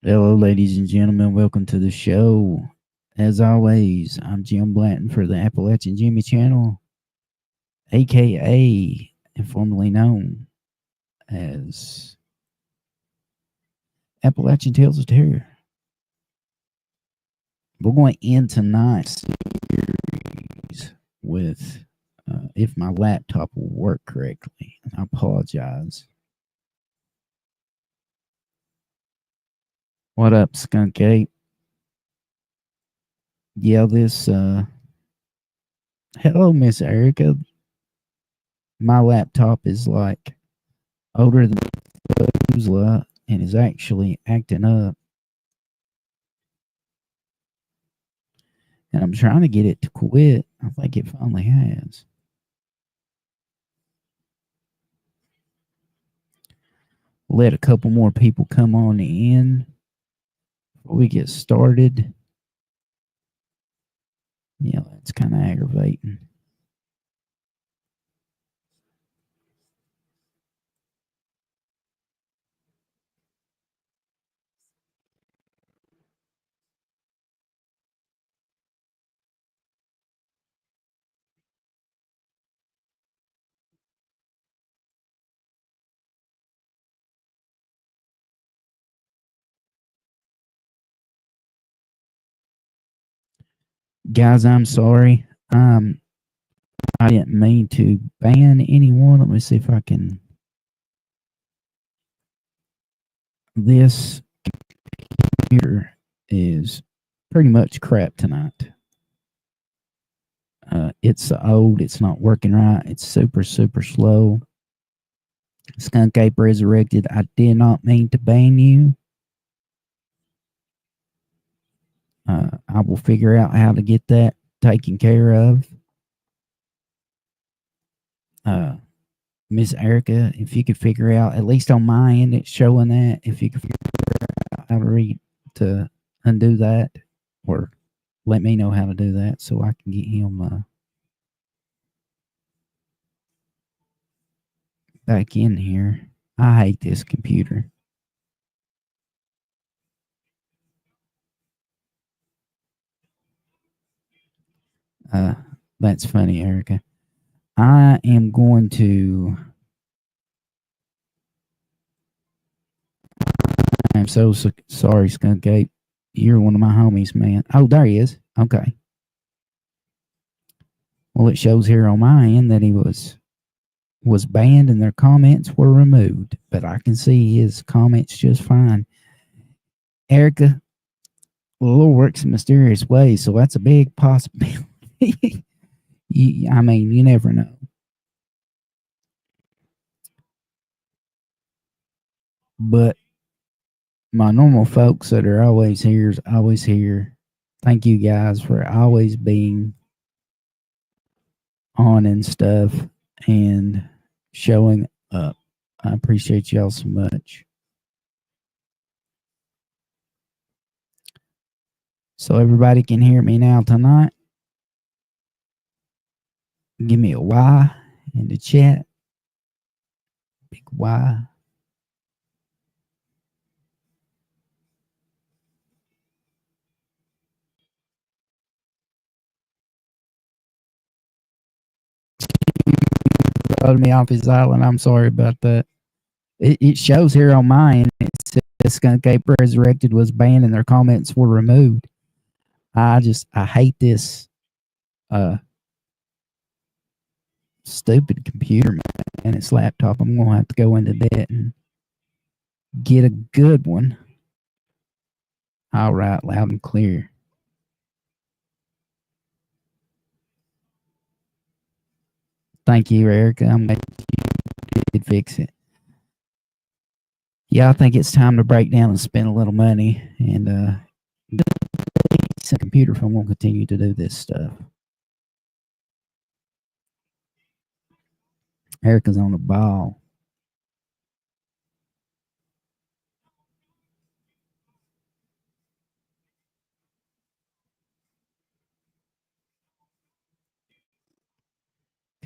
Hello, ladies and gentlemen. Welcome to the show. As always, I'm Jim Blanton for the Appalachian Jimmy channel, aka and formerly known as Appalachian Tales of Terror. We're going to end tonight's series with if my laptop will work correctly. I apologize. What up, Skunk Ape? Yeah, hello, Miss Erica. My laptop is like older than Methuselah and is actually acting up. And I'm trying to get it to quit. I think it finally has. Let a couple more people come on in before we get started. Yeah, that's kind of aggravating. Guys, I'm sorry. I didn't mean to ban anyone. Let me see if I can. This computer is pretty much crap tonight. It's old. It's not working right. It's super, super slow. Skunk Ape Resurrected. I did not mean to ban you. I will figure out how to get that taken care of. Miss Erica, if you could figure out, at least on my end, it's showing that. If you could figure out how to undo that, or let me know how to do that so I can get him back in here. I hate this computer. That's funny, Erica. I am going to. I'm so sorry, Skunk Ape. You're one of my homies, man. Oh, there he is. Okay. Well, it shows here on my end that he was banned and their comments were removed, but I can see his comments just fine. Erica, the Lord works in mysterious ways, so that's a big possibility. I mean, you never know. But my normal folks that are always here is always here. Thank you guys for always being on and stuff and showing up. I appreciate y'all so much. So everybody can hear me now tonight. Give me a Y in the chat. Big Y. Voted me off his island. I'm sorry about that. It shows here on mine. It says Skunk Ape Resurrected was banned and their comments were removed. I hate this stupid computer, man, and its laptop. I'm gonna have to go into debt and get a good one. All right, loud and clear. Thank you, Erica. I'm glad you did fix it. Yeah, I think it's time to break down and spend a little money and get a computer if I'm going to continue to do this stuff. Erica's on the ball.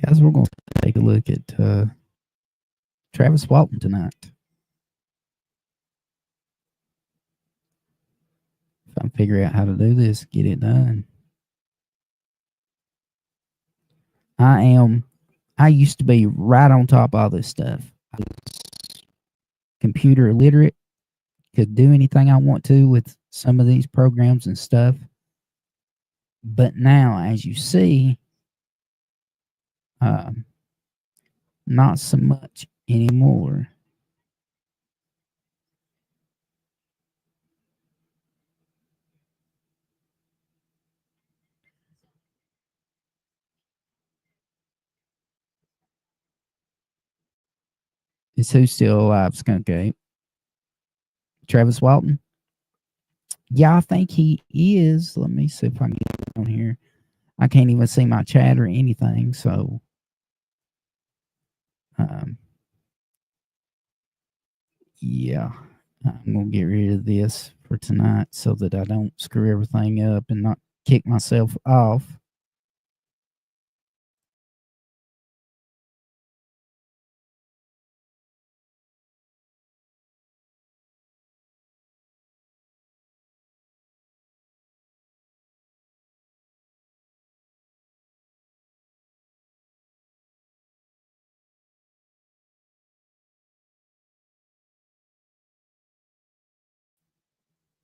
Guys, we're going to take a look at Travis Walton tonight. figure out how to do this, get it done. I used to be right on top of all this stuff. I was computer illiterate, could do anything I want to with some of these programs and stuff. But now, as you see, not so much anymore. Is who still alive, Skunk Ape? Travis Walton? Yeah, I think he is. Let me see if I can get on here. I can't even see my chat or anything, so um, yeah, I'm gonna get rid of this for tonight so that I don't screw everything up and not kick myself off.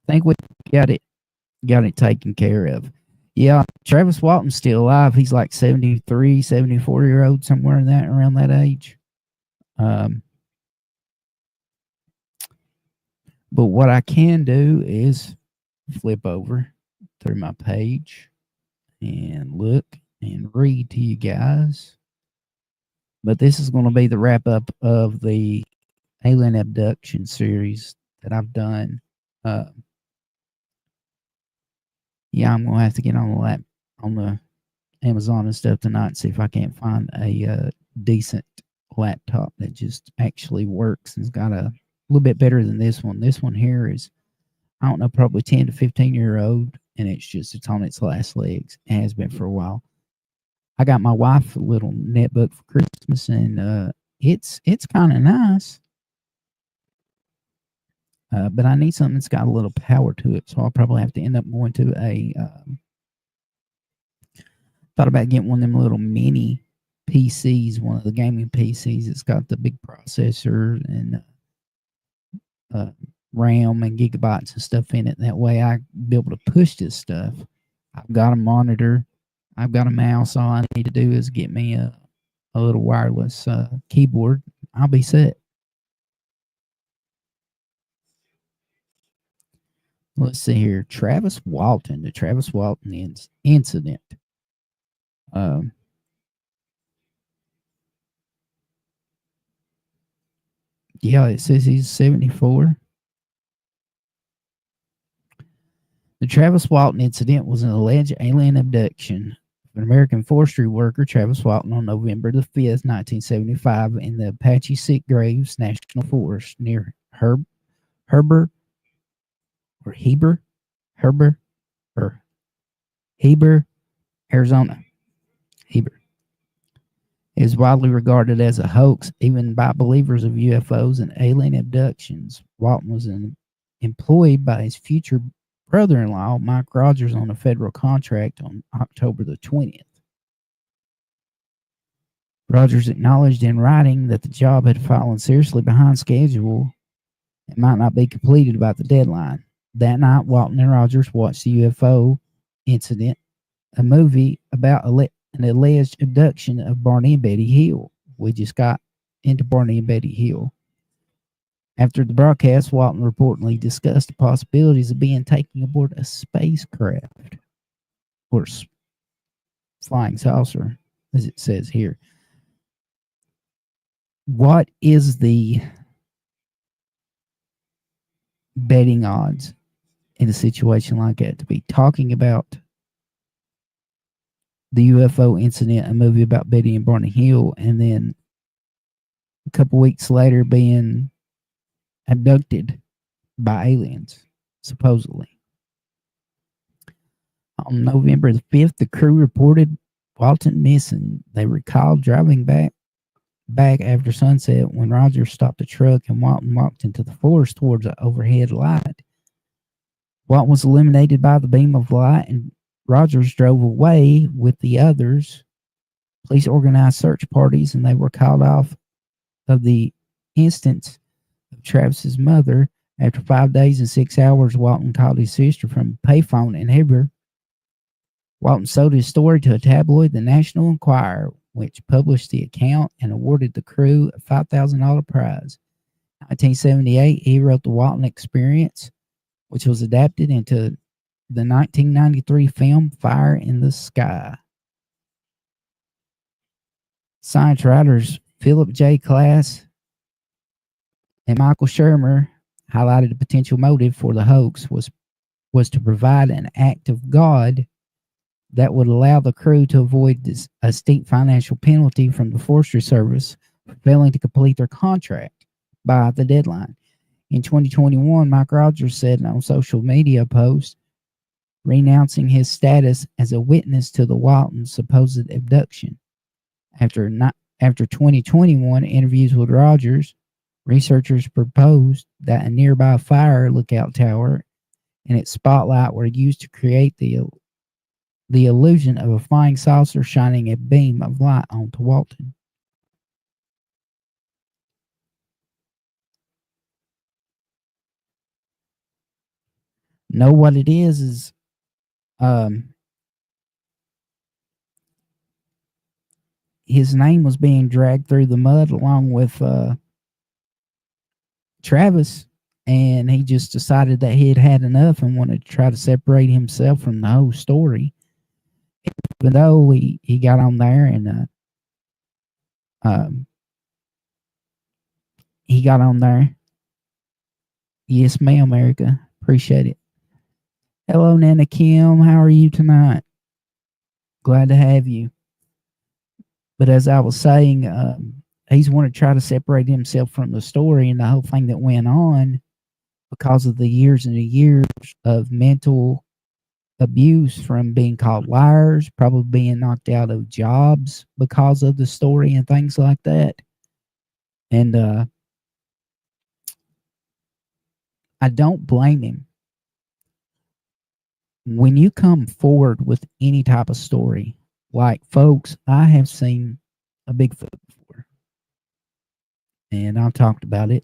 I think we got it taken care of. Yeah, Travis Walton's still alive. He's like 73, 74 year old, somewhere in that around that age. Um, but what I can do is flip over through my page and look and read to you guys. But this is going to be the wrap up of the Alien Abduction series that I've done. Yeah, I'm gonna have to get on the Amazon and stuff tonight and see if I can't find a decent laptop that just actually works and's got a little bit better than this one. This one here is, I don't know, probably 10 to 15 year old, and it's on its last legs. It has been for a while. I got my wife a little netbook for Christmas, and it's kind of nice. But I need something that's got a little power to it, so I'll probably have to end up going to a. Thought about getting one of them little mini PCs, one of the gaming PCs. It's got the big processor and RAM and gigabytes and stuff in it. That way I be able to push this stuff. I've got a monitor. I've got a mouse. All I need to do is get me a little wireless keyboard. I'll be set. Let's see here. Travis Walton, the Travis Walton incident. Yeah, it says he's 74. The Travis Walton incident was an alleged alien abduction of an American forestry worker, Travis Walton, on November the 5th, 1975, in the Apache Six Graves National Forest near Heber, Arizona. Heber is widely regarded as a hoax, even by believers of UFOs and alien abductions. Walton was employed by his future brother-in-law, Mike Rogers, on a federal contract on October the 20th. Rogers acknowledged in writing that the job had fallen seriously behind schedule and might not be completed by the deadline. That night, Walton and Rogers watched the UFO incident, a movie about an alleged abduction of Barney and Betty Hill. We just got into Barney and Betty Hill. After the broadcast, Walton reportedly discussed the possibilities of being taken aboard a spacecraft or flying saucer, as it says here. What is the betting odds in a situation like that to be talking about the UFO incident, a movie about Betty and Barney Hill, and then a couple weeks later being abducted by aliens, supposedly? On November the 5th, the crew reported Walton missing. They recalled driving back after sunset when Rogers stopped the truck and Walton walked into the forest towards an overhead light. Walton was eliminated by the beam of light, and Rogers drove away with the others. Police organized search parties, and they were called off of the instance of Travis's mother. After 5 days and 6 hours, Walton called his sister from a payphone in Heber. Walton sold his story to a tabloid, the National Enquirer, which published the account and awarded the crew a $5,000 prize. In 1978, he wrote The Walton Experience, which was adapted into the 1993 film Fire in the Sky. Science writers Philip J. Klass and Michael Shermer highlighted the potential motive for the hoax was to provide an act of God that would allow the crew to avoid a steep financial penalty from the Forestry Service for failing to complete their contract by the deadline. In 2021, Mike Rogers said on social media post, renouncing his status as a witness to the Walton's supposed abduction. After 2021 interviews with Rogers, researchers proposed that a nearby fire lookout tower and its spotlight were used to create the illusion of a flying saucer shining a beam of light onto Walton. Know what it is his name was being dragged through the mud along with Travis, and he just decided that he had had enough and wanted to try to separate himself from the whole story. Even though he got on there and he got on there. Yes, ma'am, Erica. Appreciate it. Hello, Nana Kim. How are you tonight? Glad to have you. But as I was saying, he's wanted to try to separate himself from the story and the whole thing that went on because of the years and the years of mental abuse, from being called liars, probably being knocked out of jobs because of the story and things like that. And I don't blame him. When you come forward with any type of story, like, folks, I have seen a Bigfoot before, and I've talked about it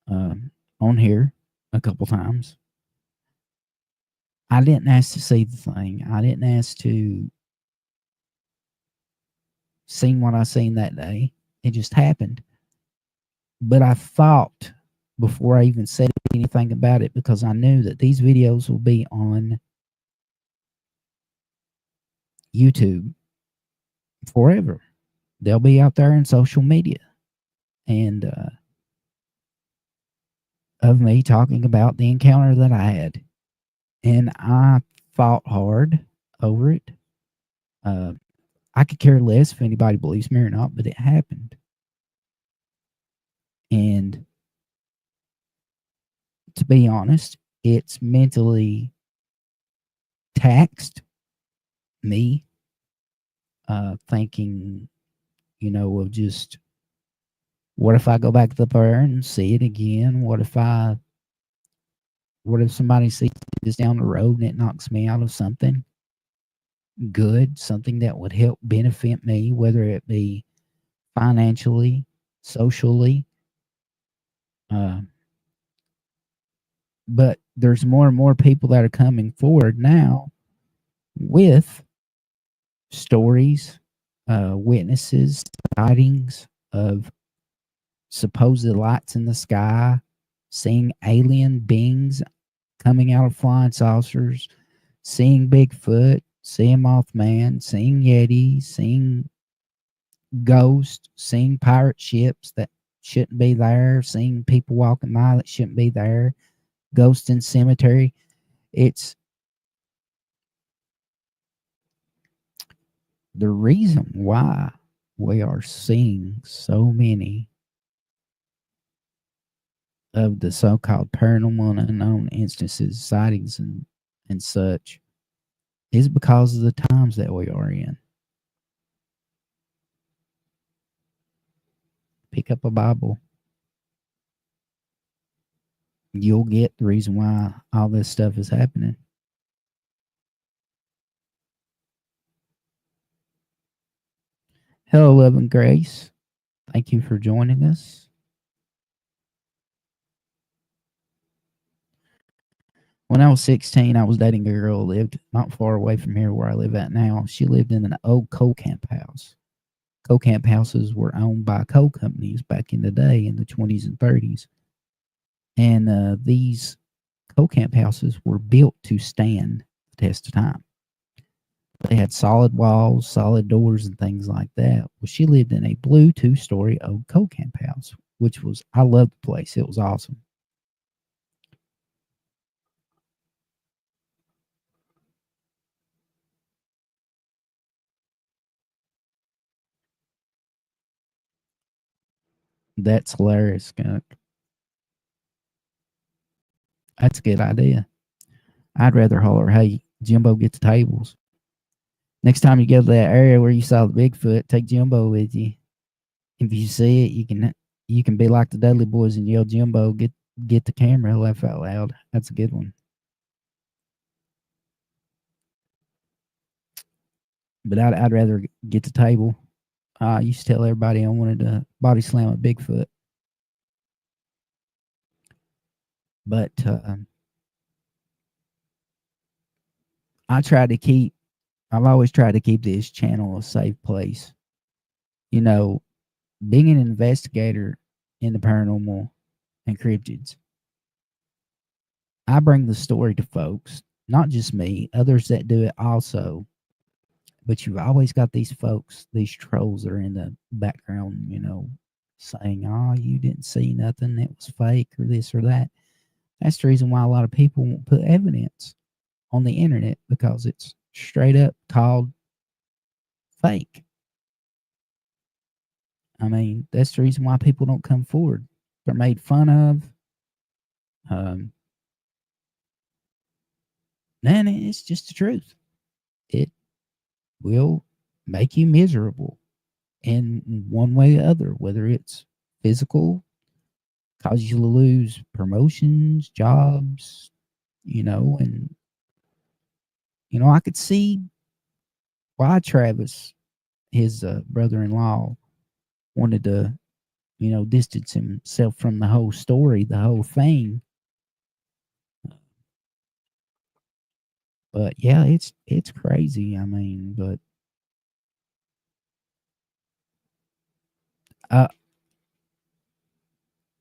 on here a couple times. I didn't ask to see the thing. I didn't ask to see what I seen that day. It just happened. But I thought before I even said anything about it, because I knew that these videos will be on YouTube forever. They'll be out there in social media. And of me talking about the encounter that I had. And I fought hard over it. I could care less if anybody believes me or not, but it happened. And to be honest, it's mentally taxed me, thinking, of just, what if I go back to the bar and see it again? What if somebody sees this down the road and it knocks me out of something good, something that would help benefit me, whether it be financially, socially. But there's more and more people that are coming forward now with stories, witnesses, sightings of supposed lights in the sky, seeing alien beings coming out of flying saucers, seeing Bigfoot, seeing Mothman, seeing Yeti, seeing ghosts, seeing pirate ships that shouldn't be there, seeing people walking by that shouldn't be there, ghosts in cemetery. It's the reason why we are seeing so many of the so-called paranormal and unknown instances, sightings, and such, is because of the times that we are in. Pick up a Bible. you'll get the reason why all this stuff is happening. Hello, Love and Grace. Thank you for joining us. When I was 16, I was dating a girl who lived not far away from here where I live at now. She lived in an old coal camp house. Coal camp houses were owned by coal companies back in the day in the 20s and 30s. And these coal camp houses were built to stand the test of time. They had solid walls, solid doors, and things like that. Well, she lived in a blue 2-story old coal camp house, which was, I loved the place. It was awesome. That's hilarious, Skunk. That's a good idea. I'd rather holler, hey, Jimbo, get the tables. Next time you go to that area where you saw the Bigfoot, take Jimbo with you. If you see it, you can be like the Dudley Boys and yell, Jimbo, get the camera, laugh out loud. That's a good one. But I'd rather get the table. I used to tell everybody I wanted to body slam a Bigfoot. But I've always tried to keep this channel a safe place. You know, being an investigator in the paranormal and cryptids, I bring the story to folks, not just me, others that do it also. But you've always got these folks, these trolls that are in the background, saying, oh, you didn't see nothing, it was fake or this or that. That's the reason why a lot of people won't put evidence on the internet, because it's straight up called fake. I mean, that's the reason why people don't come forward. They're made fun of. Man, it's just the truth. It will make you miserable in one way or other, whether it's physical, cause you to lose promotions, jobs, and I could see why Travis, his brother-in-law, wanted to, distance himself from the whole story, the whole thing. But yeah, it's crazy. I mean, but uh,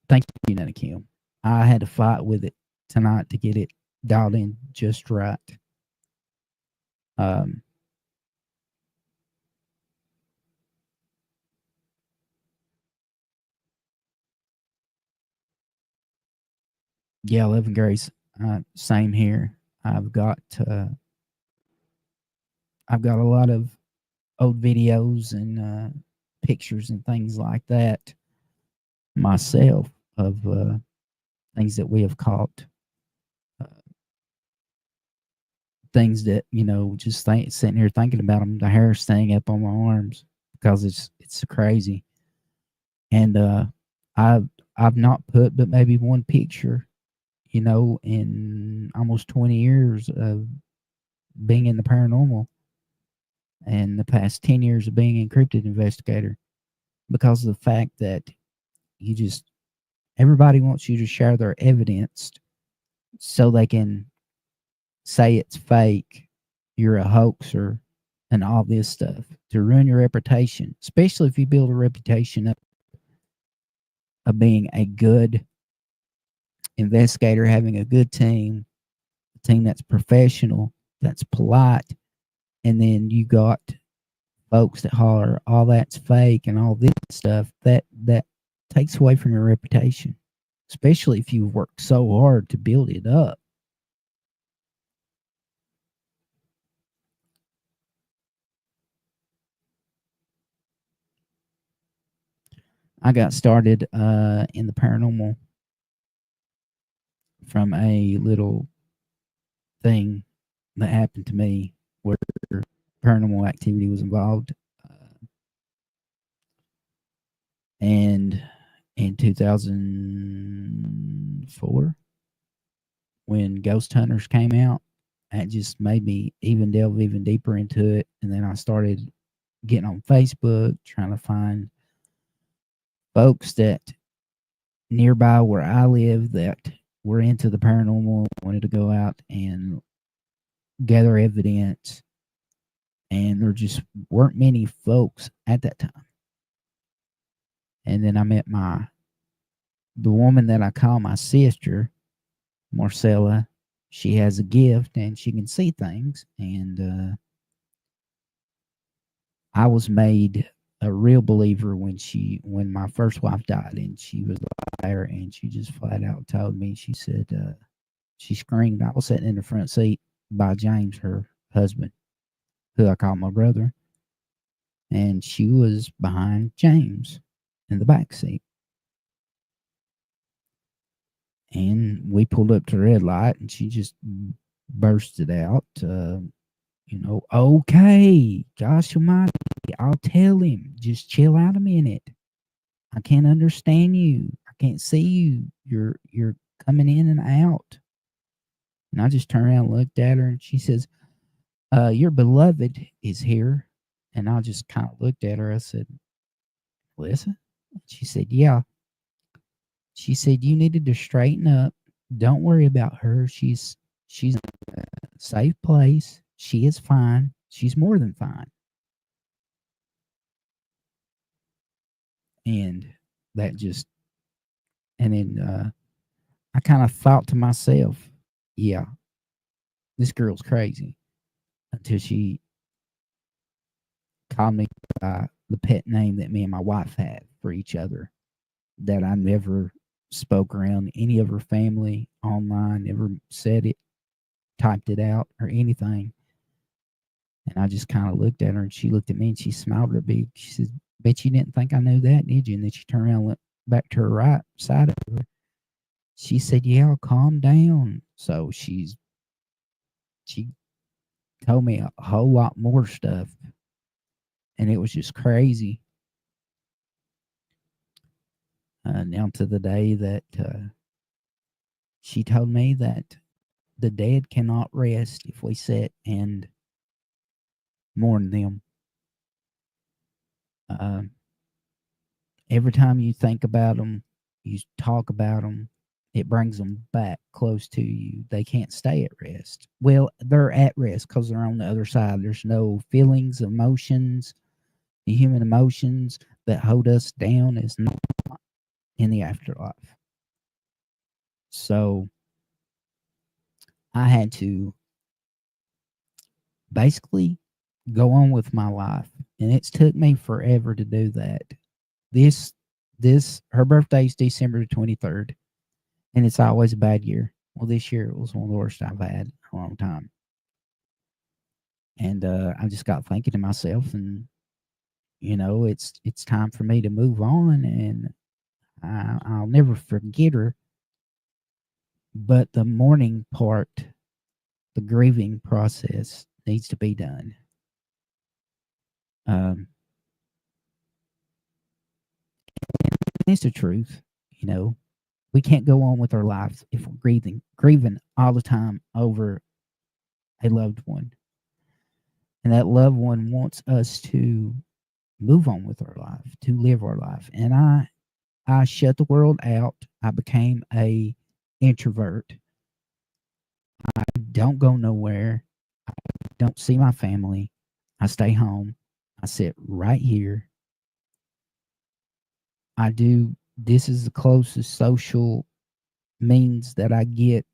thank you, Nana Kim. I had to fight with it tonight to get it dialed in just right. Um, yeah, Love and Grace, same here. I've got uh, I've got a lot of old videos and pictures and things like that myself of things that we have caught, uh, things that just sitting here thinking about them, the hair staying up on my arms because it's so crazy. And I've not put but maybe one picture, in almost 20 years of being in the paranormal and the past 10 years of being an encrypted investigator, because of the fact that you just everybody wants you to share their evidence so they can say it's fake, you're a hoaxer, and all this stuff to ruin your reputation, especially if you build a reputation of being a good investigator, having a good team, a team that's professional, that's polite, and then you got folks that holler all that's fake and all this stuff. That takes away from your reputation, especially if you work so hard to build it up. I got started in the paranormal from a little thing that happened to me where paranormal activity was involved. And in 2004, when Ghost Hunters came out, that just made me even delve even deeper into it. And then I started getting on Facebook, trying to find folks that nearby where I live that were into the paranormal, wanted to go out and gather evidence. And there just weren't many folks at that time. And then I met the woman that I call my sister, Marcella. She has a gift and she can see things. And I was made a real believer when my first wife died, and she was there, and she just flat out told me. She said she screamed. I was sitting in the front seat by James, her husband, who I call my brother, and she was behind James in the back seat. And we pulled up to the red light, and she just bursted out, okay, gosh almighty, I'll tell him. Just chill out a minute. I can't understand you. I can't see you. You're coming in and out. And I just turned around and looked at her, and she says, your beloved is here. And I just kind of looked at her. I said, Melissa? She said, yeah. She said, you needed to straighten up. Don't worry about her. She's in a safe place. She is fine. She's more than fine. And that just, and then I kind of thought to myself, yeah, this girl's crazy, until she called me by the pet name that me and my wife had for each other, that I never spoke around any of her family online, never said it, typed it out, or anything. And I just kind of looked at her, and she looked at me, and she smiled real big. She said, bet you didn't think I knew that, did you? And then she turned around and went back to her right side of her. She said, yeah, calm down. So she told me a whole lot more stuff, and it was just crazy. Down to the day that she told me that the dead cannot rest if we sit and mourn them. Every time you think about them, you talk about them, it brings them back close to you. They can't stay at rest. Well, they're at rest because they're on the other side. There's no feelings, emotions, the human emotions that hold us down is not in the afterlife. So I had to basically go on with my life, and it's took me forever to do that. Her birthday is December the 23rd, and it's always a bad year. Well, this year it was one of the worst I've had in a long time. And I just got thinking to myself, and it's time for me to move on, and I'll never forget her. But the mourning part, the grieving process, needs to be done. It's the truth, we can't go on with our lives if we're grieving all the time over a loved one. And that loved one wants us to move on with our life, to live our life. And I shut the world out. I became a introvert. I don't go nowhere. I don't see my family. I stay home. I sit right here. This is the closest social means that I get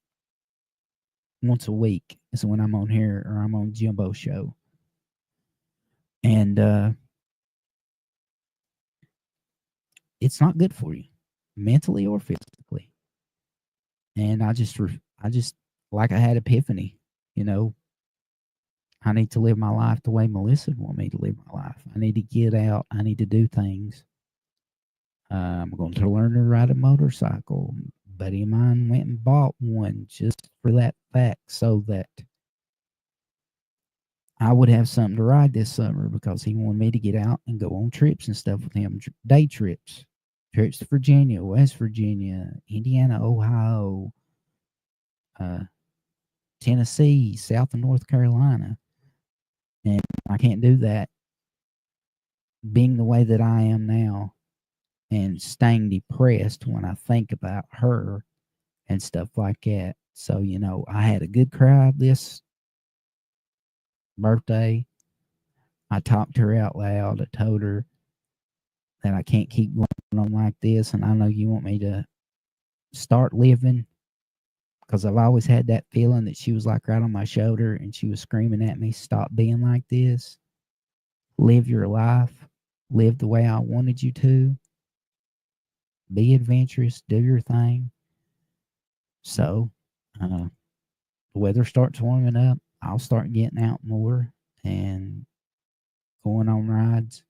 once a week is when I'm on here or I'm on Jimbo Show. And it's not good for you, mentally or physically. And I just, like I had epiphany, I need to live my life the way Melissa wanted me to live my life. I need to get out. I need to do things. I'm going to learn to ride a motorcycle. A buddy of mine went and bought one just for that fact, so that I would have something to ride this summer, because he wanted me to get out and go on trips and stuff with him, day trips to Virginia, West Virginia, Indiana, Ohio, uh, Tennessee, South and North Carolina. And I can't do that being the way that I am now and staying depressed when I think about her and stuff like that. So, I had a good cry this birthday. I talked to her out loud. I told her that I can't keep going on like this, and I know you want me to start living because I've always had that feeling that she was like right on my shoulder and she was screaming at me, "Stop being like this. Live your life. Live the way I wanted you to. Be adventurous. Do your thing." So, the weather starts warming up. I'll start getting out more and going on rides.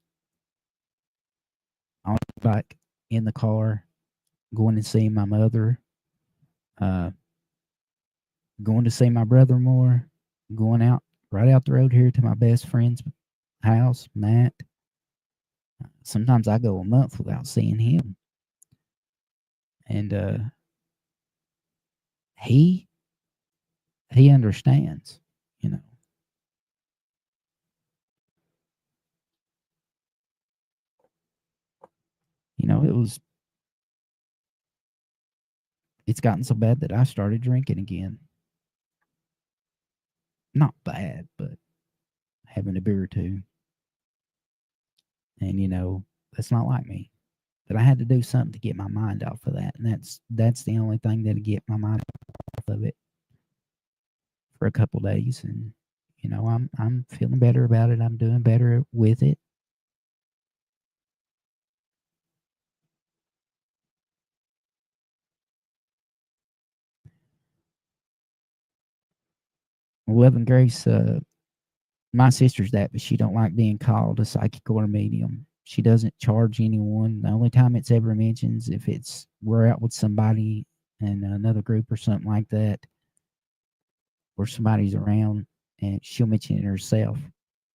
I'll be back in the car, going to see my mother, uh, going to see my brother more, going out right out the road here to my best friend's house, Matt. Sometimes I go a month without seeing him. And he he understands, you know. It's gotten so bad that I started drinking again. Not bad, but having a beer or two. And that's not like me. But I had to do something to get my mind off of that, and that's the only thing that'll get my mind off of it for a couple days. And I'm feeling better about it. I'm doing better with it. 11 Grace, my sister's that, but she don't like being called a psychic or a medium. She doesn't charge anyone. The only time it's ever mentions if it's we're out with somebody in another group or something like that, or somebody's around, and she'll mention it herself.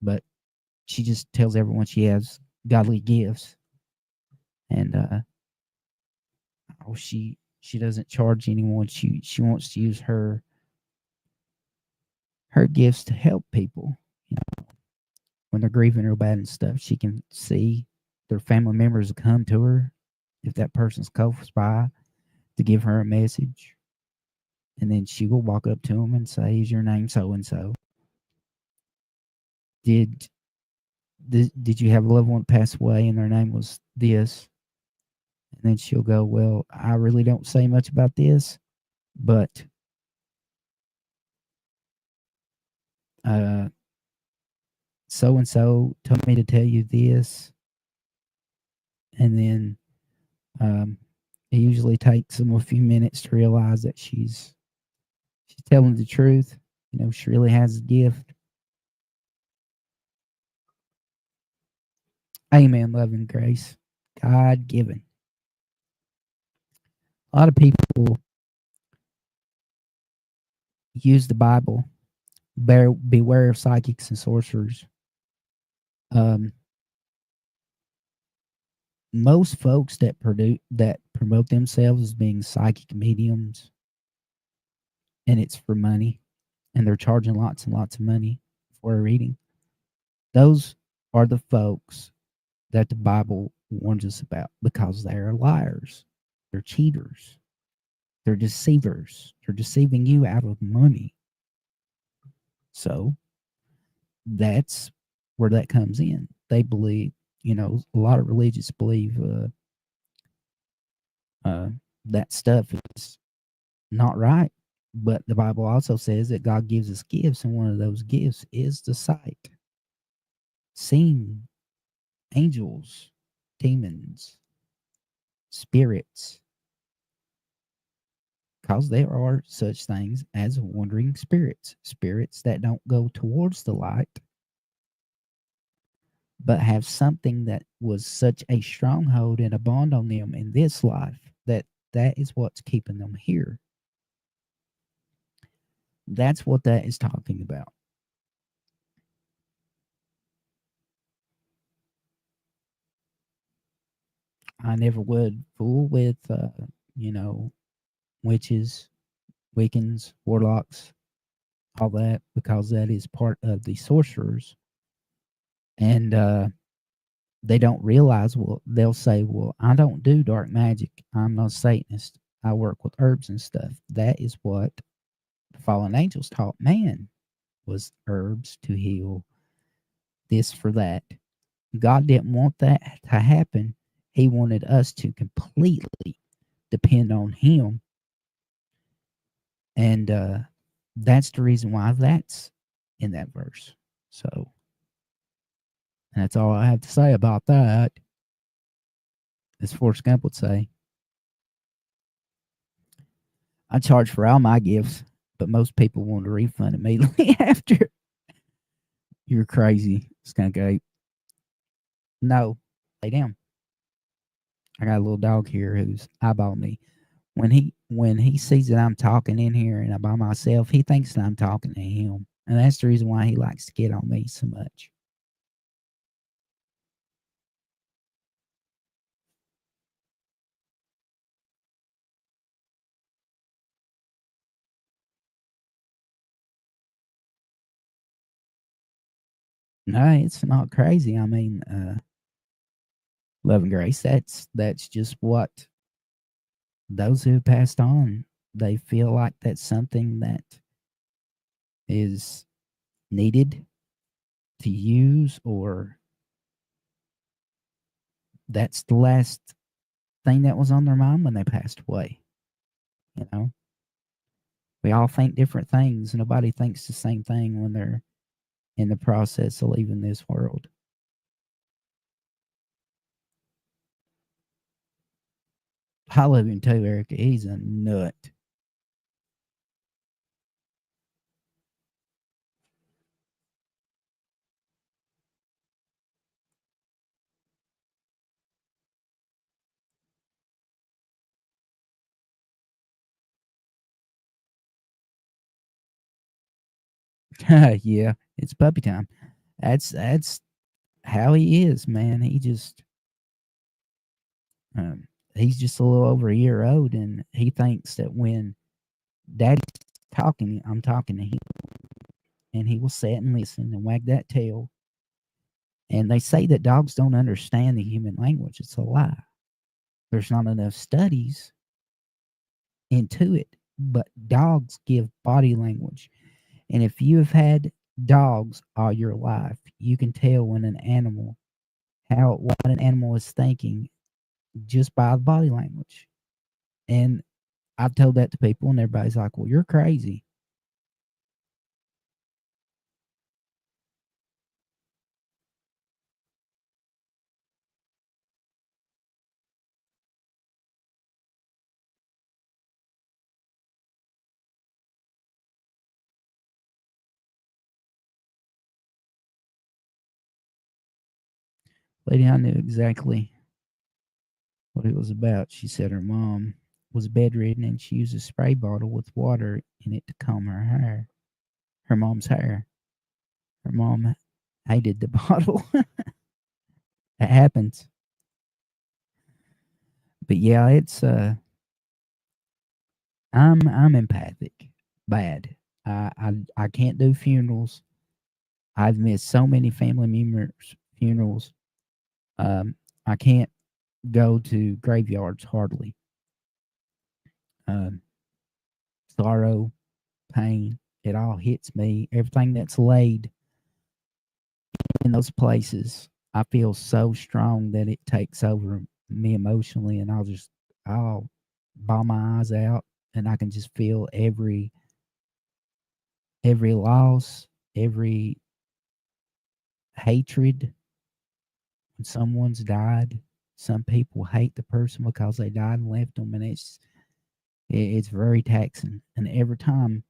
But she just tells everyone she has godly gifts, and she doesn't charge anyone. She wants to use her gifts to help people. When they're grieving real bad and stuff, she can see their family members come to her if that person's close by to give her a message, and then she will walk up to them and say, "Is your name so and so? Did did you have a loved one pass away and their name was this?" And then she'll go, "Well, I really don't say much about this, but uh, so and so told me to tell you this." And then it usually takes them a few minutes to realize that she's telling the truth. She really has a gift. Amen, love and grace. God given. A lot of people use the Bible. Beware of psychics and sorcerers. Um, most folks that promote themselves as being psychic mediums, and it's for money, and they're charging lots and lots of money for a reading. Those are the folks that the Bible warns us about because they are liars. They're cheaters. They're deceivers. They're deceiving you out of money. So that's where that comes in. They believe, a lot of religions believe uh, that stuff is not right. But the Bible also says that God gives us gifts, and one of those gifts is the sight, seeing angels, demons, spirits, because there are such things as wandering spirits, spirits that don't go towards the light, but have something that was such a stronghold and a bond on them in this life that is what's keeping them here. That's what that is talking about. I never would fool with, you know, witches, Wiccans, warlocks, all that, because that is part of the sorcerers. And they don't realize, well, they'll say, well, I don't do dark magic. I'm not a Satanist. I work with herbs and stuff. That is what the fallen angels taught man, was herbs to heal this for that. God didn't want that to happen. He wanted us to completely depend on him. And that's the reason why that's in that verse. So, and that's all I have to say about that. As Forrest Gump would say, I charge for all my gifts, but most people want a refund immediately after. You're crazy, skunk ape. No, lay down. I got a little dog here who's eyeballing me. When he sees that I'm talking in here and I'm by myself, he thinks that I'm talking to him, and that's the reason why he likes to get on me so much. No, it's not crazy. I mean, love and grace. That's just what those who have passed on. They feel like that's something that is needed to use, or that's the last thing that was on their mind when they passed away. You know, we all think different things. Nobody thinks the same thing when they're in the process of leaving this world. I love him too, Erica. He's a nut. Yeah, it's puppy time. That's how he is, man. Um, he's just a little over a year old, and he thinks that when Daddy's talking, I'm talking to him, and he will sit and listen and wag that tail. And they say that dogs don't understand the human language. It's a lie. There's not enough studies into it, but dogs give body language. And if you have had dogs all your life, you can tell when an animal, how what an animal is thinking, just by the body language. And I've told that to people, and everybody's like, "Well, you're crazy." Lady, I knew exactly what it was about. She said her mom was bedridden, and she used a spray bottle with water in it to comb her hair, her mom's hair. Her mom hated the bottle. That happens. But yeah, it's I'm empathic. Bad. I can't do funerals. I've missed so many family members' funerals. I can't go to graveyards hardly. Um, Sorrow, pain, it all hits me. Everything that's laid in those places, I feel so strong that it takes over me emotionally, and I'll bawl my eyes out, and I can just feel every loss, every hatred when someone's died. Some people hate the person because they died and left them, and it's very taxing. And every time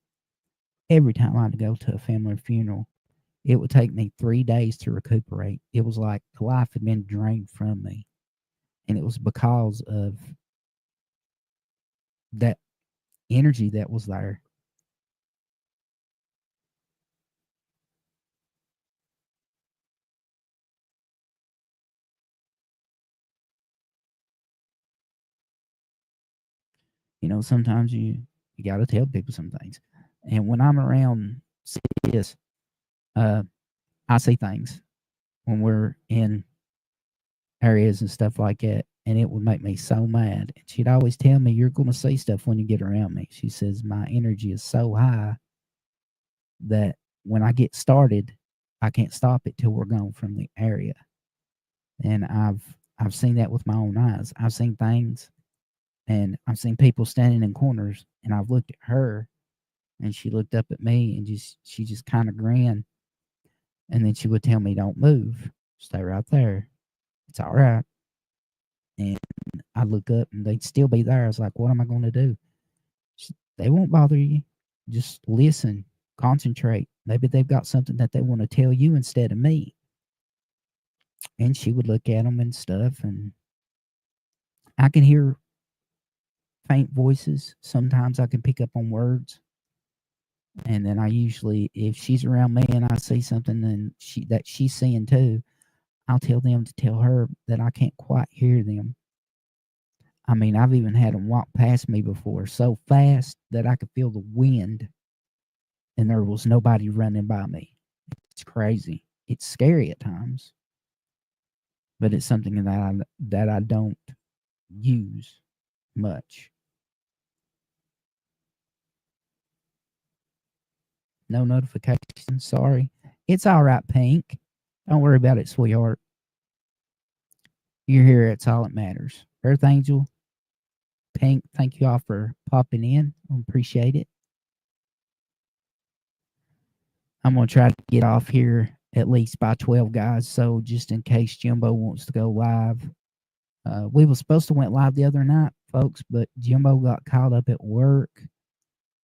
I'd go to a family funeral, it would take me 3 days to recuperate. It was like life had been drained from me, and it was because of that energy that was there. Sometimes You got to tell people some things. And when I'm around sis, uh, I see things when we're in areas and stuff like that, and it would make me so mad. And she'd always tell me, "You're going to see stuff when you get around me." She says, "My energy is so high that when I get started, I can't stop it till we're gone from the area." And I've seen that with my own eyes. I've seen things, and I've seen people standing in corners, and I've looked at her, and she looked up at me, and she just kind of grinned, and then she would tell me, "Don't move, stay right there. It's all right." And I'd look up, and they'd still be there. I was like, "What am I going to do?" They won't bother you. Just listen, concentrate. Maybe they've got something that they want to tell you instead of me. And she would look at them and stuff, and I can hear faint voices. Sometimes I can pick up on words. And then I usually, if she's around me and I see something and that she's seeing too, I'll tell them to tell her that I can't quite hear them. I mean, I've even had them walk past me before so fast that I could feel the wind and there was nobody running by me. It's crazy. It's scary at times, but it's something that I don't use much. No notifications. Sorry. It's all right, Pink. Don't worry about it, sweetheart. You're here. It's all that matters. Earth Angel, Pink, thank you all for popping in. I appreciate it. I'm going to try to get off here at least by 12, guys. So just in case Jimbo wants to go live, we were supposed to went live the other night, folks, but Jimbo got caught up at work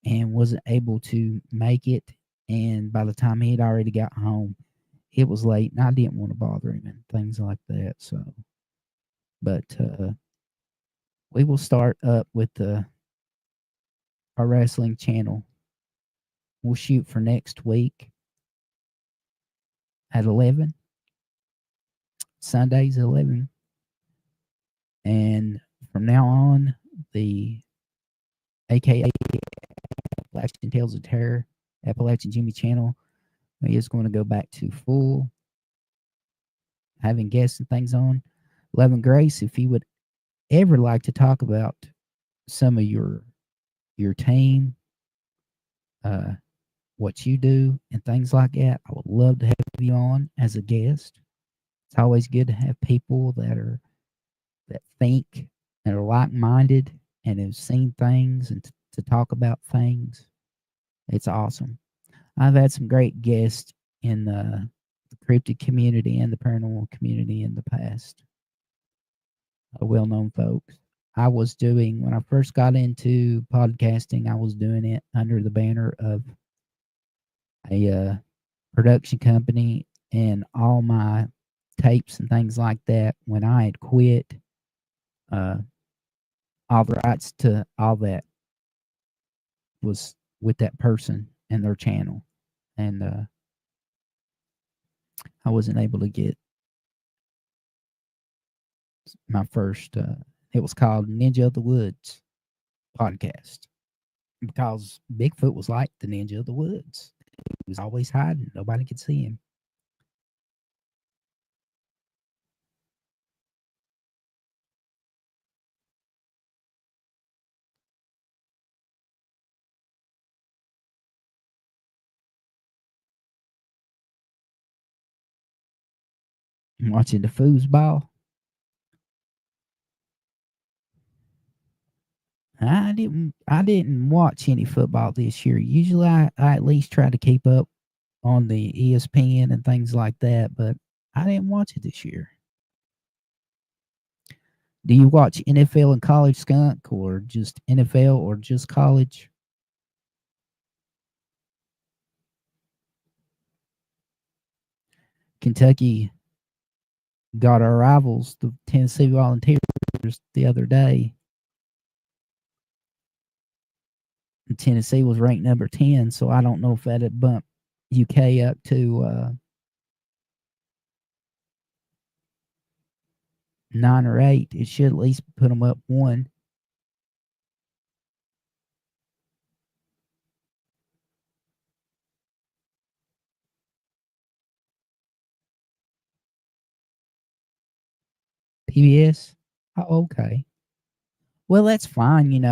and wasn't able to make it. And by the time he had already got home, it was late, and I didn't want to bother him and things like that. So, but we will start up with our wrestling channel. We'll shoot for next week at 11. Sundays at 11. And from now on, the AKA Appalachian Tales of Terror, Appalachian Jimmy channel is going to go back to full, having guests and things on. Love and Grace, if you would ever like to talk about some of your team, what you do, and things like that, I would love to have you on as a guest. It's always good to have people that think and are like-minded and have seen things and to talk about things. It's awesome. I've had some great guests in the cryptid community and the paranormal community in the past. Well-known folks. I was doing, when I first got into podcasting, I was doing it under the banner of a production company, and all my tapes and things like that, when I had quit, all the rights to all that was with that person and their channel. And I wasn't able to get my first, it was called Ninja of the Woods podcast, because Bigfoot was like the Ninja of the Woods. He was always hiding. Nobody could see him. Watching the foosball. I didn't watch any football this year. Usually I at least try to keep up on the ESPN and things like that, but I didn't watch it this year. Do you watch NFL and college, Skunk, or just NFL or just college? Kentucky got our rivals, the Tennessee Volunteers, the other day. And Tennessee was ranked number 10, so I don't know if that'd bump UK up to 9 or 8. It should at least put them up one. PBS? Oh, okay. Well, that's fine.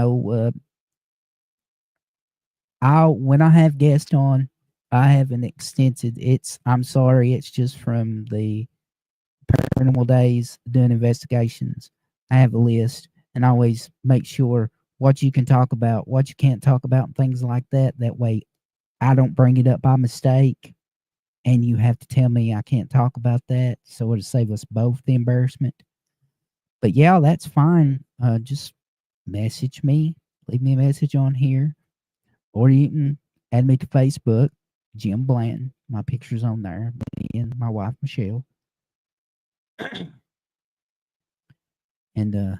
I when I have guests on, I have an extensive. I'm sorry, it's just from the paranormal days doing investigations. I have a list, and I always make sure what you can talk about, what you can't talk about, and things like that. That way, I don't bring it up by mistake, and you have to tell me I can't talk about that. So it'll save us both the embarrassment. But yeah, that's fine. Just message me, leave me a message on here, or you can add me to Facebook, Jim Blanton. My picture's on there, me and my wife Michelle, and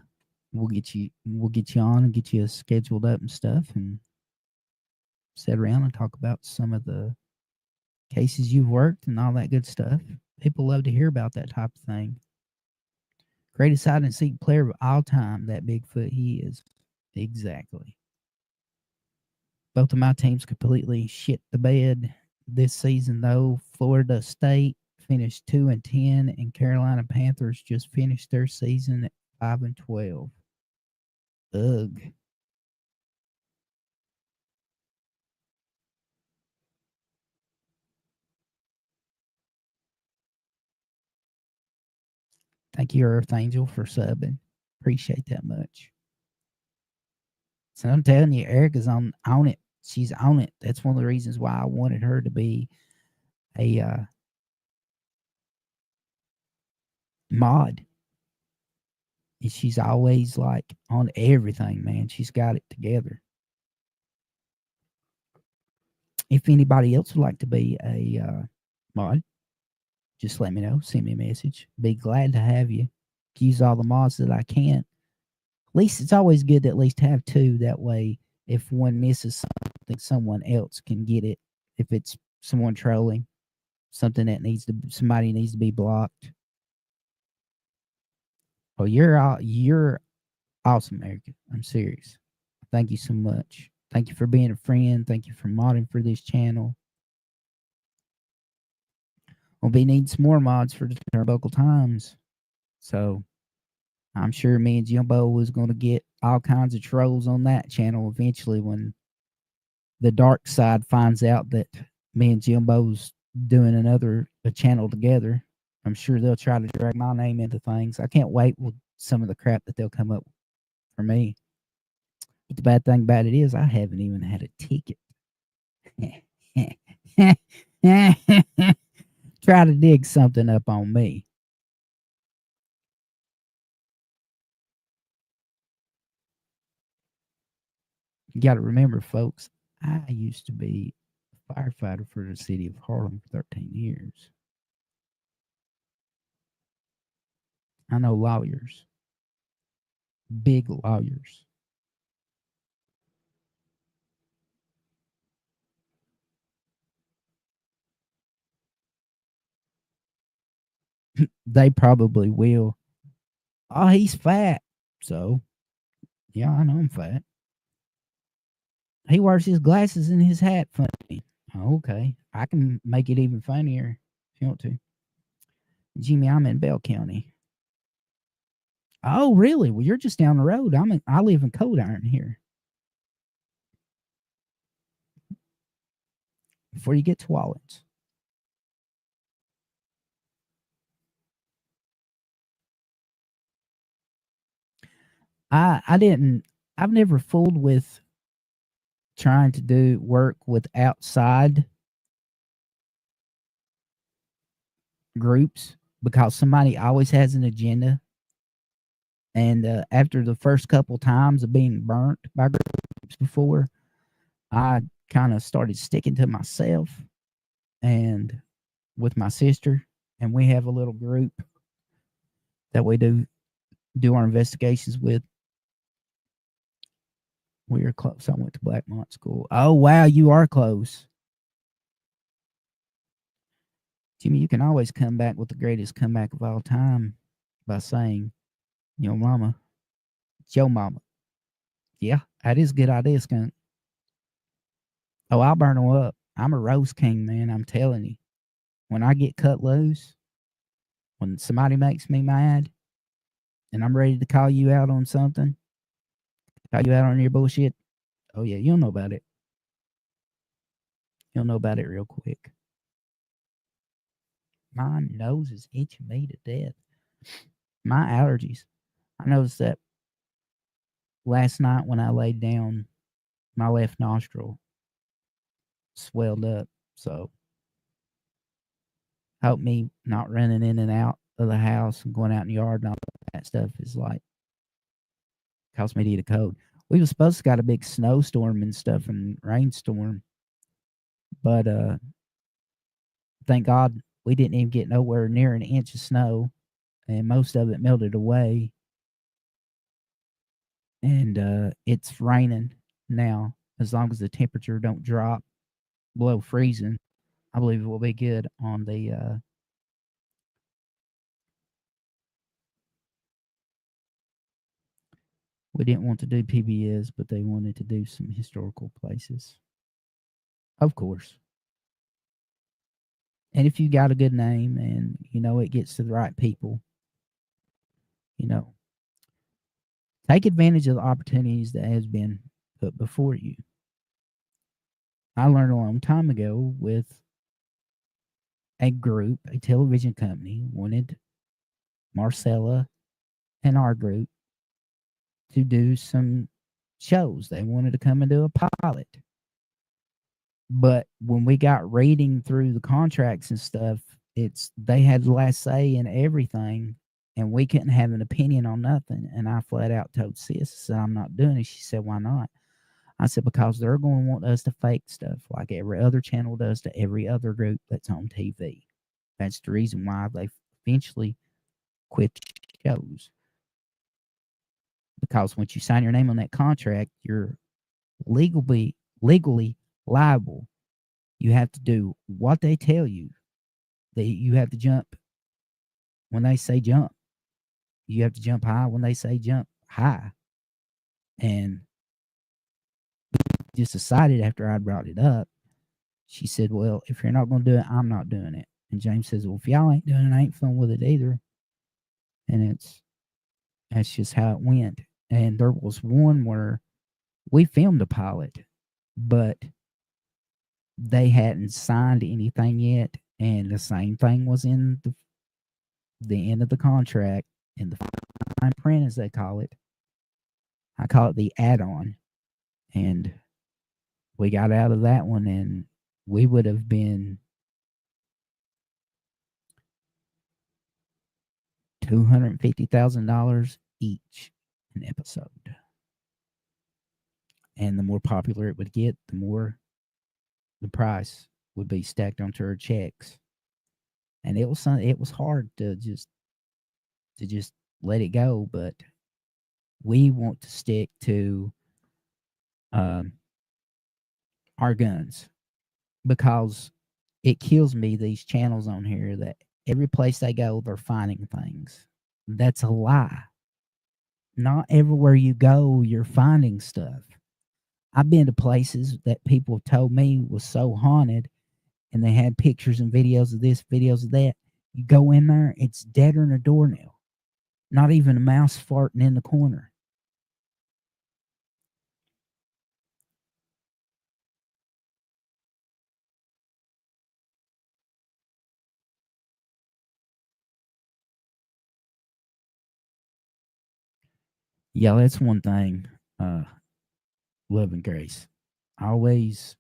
we'll get you on and get you scheduled up and stuff, and sit around and talk about some of the cases you've worked and all that good stuff. People love to hear about that type of thing. Greatest hide and seek player of all time, that Bigfoot he is. Exactly. Both of my teams completely shit the bed this season, though. Florida State finished 2-10, and Carolina Panthers just finished their season at 5-12. Ugh. Thank you, Earth Angel, for subbing. Appreciate that much. So I'm telling you, Erica's on it. She's on it. That's one of the reasons why I wanted her to be a mod. And she's always like on everything, man. She's got it together. If anybody else would like to be a mod, just let me know. Send me a message. Be glad to have you. Use all the mods that I can. At least it's always good to at least have two. That way, if one misses something, someone else can get it. If it's someone trolling, something that somebody needs to be blocked. Oh, you're awesome, Erica. I'm serious. Thank you so much. Thank you for being a friend. Thank you for modding for this channel. We'll be needing some more mods for the Turnbuckle Times. So I'm sure me and Jimbo was going to get all kinds of trolls on that channel eventually when the dark side finds out that me and Jimbo's doing a channel together. I'm sure they'll try to drag my name into things. I can't wait with some of the crap that they'll come up with for me. But the bad thing about it is I haven't even had a ticket. Try to dig something up on me. You got to remember, folks, I used to be a firefighter for the city of Harlem for 13 years. I know lawyers, big lawyers. They probably will. Oh, he's fat. So, yeah, I know I'm fat. He wears his glasses and his hat funny. Oh, okay. I can make it even funnier if you want to. Jimmy, I'm in Bell County. Oh, really? Well, you're just down the road. I live in Cold Iron here. Before you get to Wallets. I didn't I've never fooled with trying to do work with outside groups because somebody always has an agenda. And after the first couple times of being burnt by groups before, I kind of started sticking to myself and with my sister. And we have a little group that we do our investigations with. We are close. I went to Blackmont School. Oh, wow, you are close. Jimmy, you can always come back with the greatest comeback of all time by saying, Yo mama. It's your mama. Yeah, that is a good idea, skunk. Oh, I'll burn them up. I'm a roast king, man. I'm telling you. When I get cut loose, when somebody makes me mad, and I'm ready to call you out on something, call you out on your bullshit, oh yeah, you'll know about it. You'll know about it real quick. My nose is itching me to death. My allergies. I noticed that last night when I laid down, my left nostril swelled up. So help me not running in and out of the house and going out in the yard and all that stuff is like caused me to get a cold. We were supposed to got a big snowstorm and stuff and rainstorm, but thank God we didn't even get nowhere near an inch of snow, and most of it melted away. And it's raining now. As long as the temperature don't drop below freezing, I believe it will be good on the. We didn't want to do PBS, but they wanted to do some historical places, of course. And if you got a good name and it gets to the right people, you know, take advantage of the opportunities that has been put before you. I learned a long time ago with a group, a television company wanted Marcella and our group to do some shows. They wanted to come and do a pilot. But when we got reading through the contracts and stuff, they had the last say in everything, and we couldn't have an opinion on nothing. And I flat out told sis, I said, I'm not doing it. She said, why not? I said, because they're going to want us to fake stuff like every other channel does to every other group that's on TV. That's the reason why they eventually quit shows. Because once you sign your name on that contract, you're legally liable. You have to do what they tell you. You have to jump when they say jump. You have to jump high when they say jump high. And just decided after I brought it up, she said, well, if you're not going to do it, I'm not doing it. And James says, well, if y'all ain't doing it, I ain't fun with it either. And that's just how it went. And there was one where we filmed a pilot, but they hadn't signed anything yet. And the same thing was in the end of the contract, in the fine print, as they call it. I call it the add-on. And we got out of that one, and we would have been $250,000 each an episode. And the more popular it would get, the more the price would be stacked onto our checks. And it was hard to just let it go, but we want to stick to our guns, because it kills me, these channels on here, that every place they go, they're finding things. That's a lie. Not everywhere you go, you're finding stuff. I've been to places that people told me was so haunted, and they had pictures and videos of this, videos of that. You go in there, it's deader than a doornail. Not even a mouse farting in the corner. Yeah, that's one thing. Love and grace. Always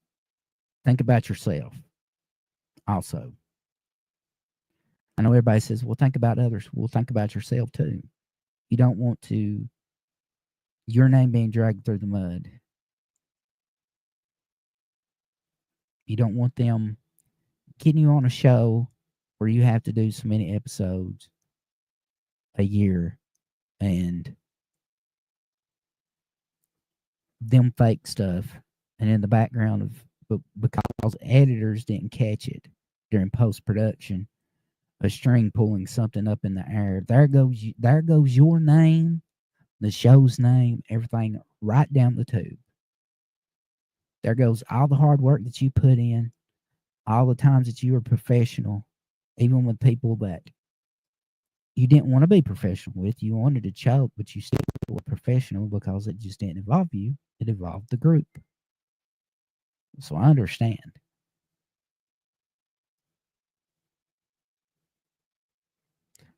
think about yourself. Also, I know everybody says, well, think about others. Well, think about yourself too. You don't want your name being dragged through the mud. You don't want them getting you on a show where you have to do so many episodes a year, and them fake stuff, and in the background of, because editors didn't catch it during post production, a string pulling something up in the air. There goes your name, the show's name, everything right down the tube. There goes all the hard work that you put in, all the times that you were professional, even with people that you didn't want to be professional with. You wanted to choke, but you still were professional because it just didn't involve you. It involved the group. So I understand.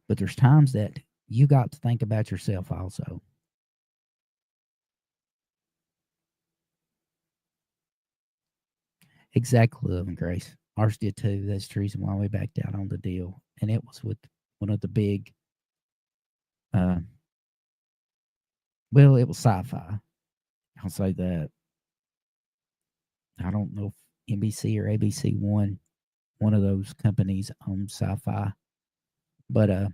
But there's times that you got to think about yourself also. Exactly, Love and Grace. Ours did too. That's the reason why we backed out on the deal. And it was with one of the big, uh, well, it was sci-fi. I'll say that. I don't know if NBC or ABC one of those companies owns sci-fi. But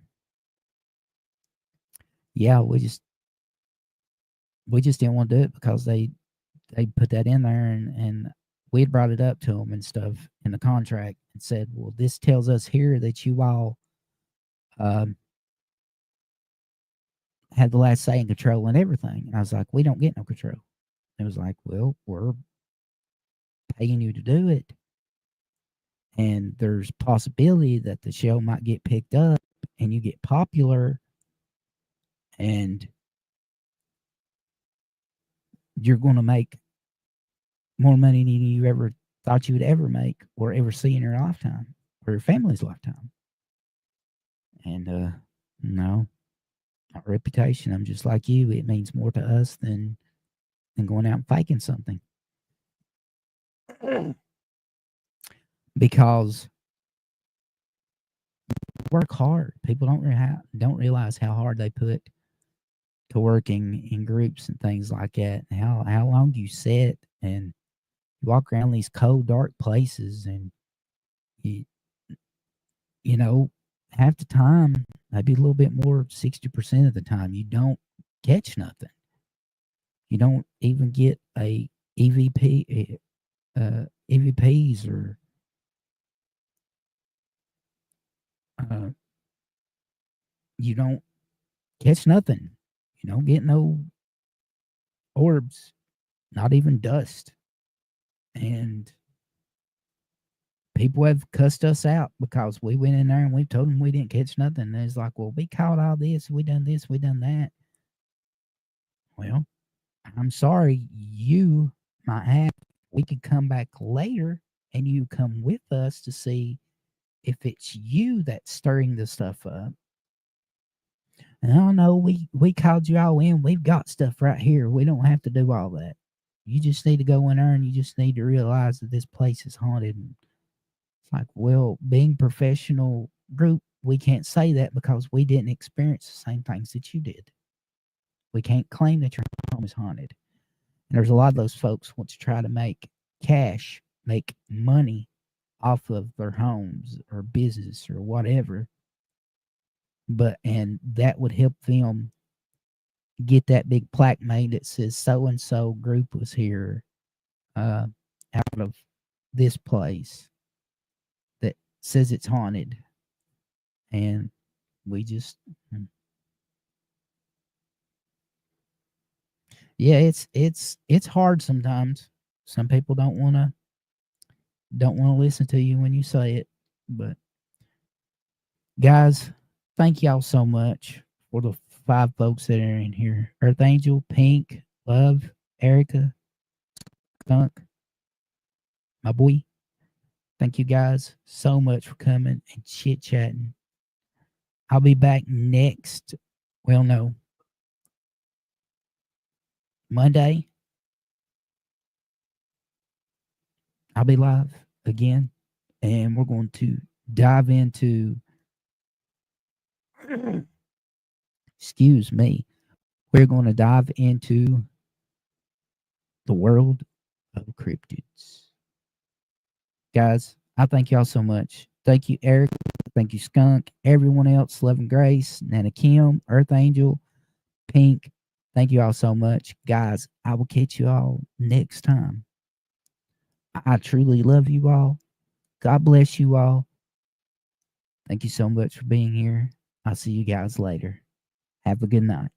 yeah, we just didn't want to do it because they put that in there, and we had brought it up to them and stuff in the contract and said, well, this tells us here that you all um, had the last say in control and everything. And I was like, we don't get no control. It was like, well, we're paying you to do it, and there's possibility that the show might get picked up and you get popular, and you're going to make more money than you ever thought you would ever make or ever see in your lifetime or your family's lifetime. And no, our reputation, I'm just like you. It means more to us than going out and faking something. Because work hard. People don't realize how hard they put to working in groups and things like that. And how long you sit and you walk around these cold, dark places, and you you know half the time, maybe a little bit more, 60% of the time, you don't catch nothing. You don't even get a EVPs or uh, you don't catch nothing. You don't get no orbs, not even dust. And people have cussed us out because we went in there and we told them we didn't catch nothing. And it's like, well, we caught all this, we done this, we done that. Well, I'm sorry, you might have. We could come back later and you come with us to see if it's you that's stirring the stuff up. And I know we called you all in. We've got stuff right here. We don't have to do all that. You just need to go in there and you just need to realize that this place is haunted. And it's like, well, being professional group, we can't say that because we didn't experience the same things that you did. We can't claim that your home is haunted. And there's a lot of those folks want to try to make cash, make money off of their homes or business or whatever. And that would help them get that big plaque made that says so and so group was here out of this place that says it's haunted. And we just yeah, it's hard sometimes. Some people don't wanna listen to you when you say it. But guys, thank y'all so much for the 5 folks that are in here. Earth Angel, Pink, Love, Erica, Skunk, my boy. Thank you guys so much for coming and chit chatting. I'll be back next, well, no, Monday. I'll be live again, and we're going to dive into, excuse me, we're going to dive into the world of cryptids. Guys, I thank y'all so much. Thank you, Eric. Thank you, Skunk. Everyone else, Love and Grace, Nana Kim, Earth Angel, Pink. Thank you all so much. Guys, I will catch you all next time. I truly love you all. God bless you all. Thank you so much for being here. I'll see you guys later. Have a good night.